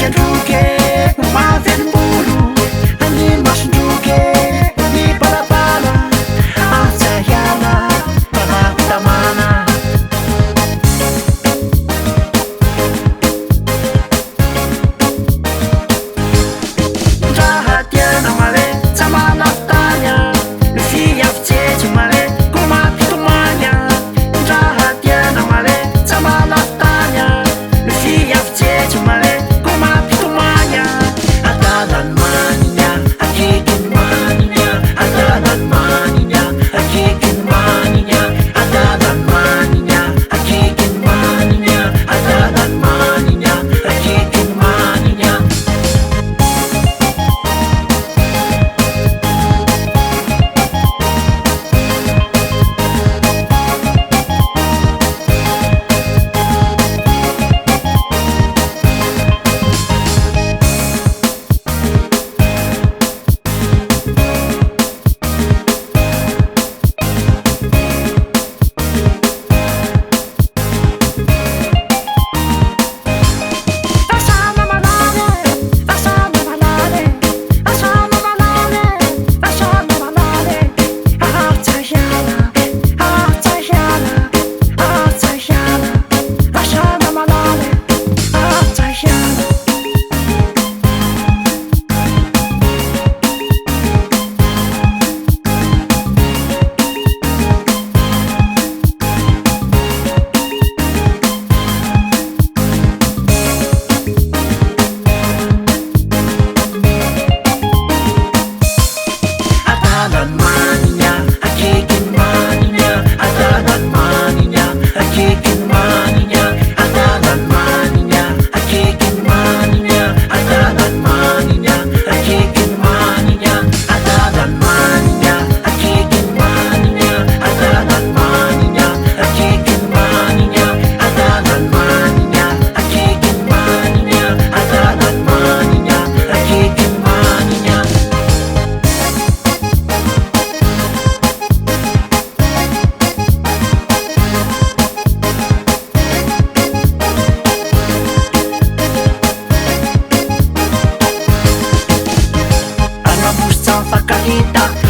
Androke, mavelom-bolo any masondroke ny balabala aza hiala manahotamana raha tiana mare tsy manafotanya no fiavitsetsy mare ko mampitomanya raha tiana mare tsy manafotanya no fiavitsetsy mare ko mampitomanya adalan maninya akekiny maninya adalan maninya akekiny maninya adalan maninya akekiny maninya adalan maninya akekiny maninya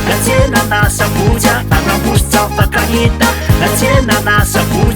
Natsena na sabuja, anambusta fakahita, natsena na sabuja.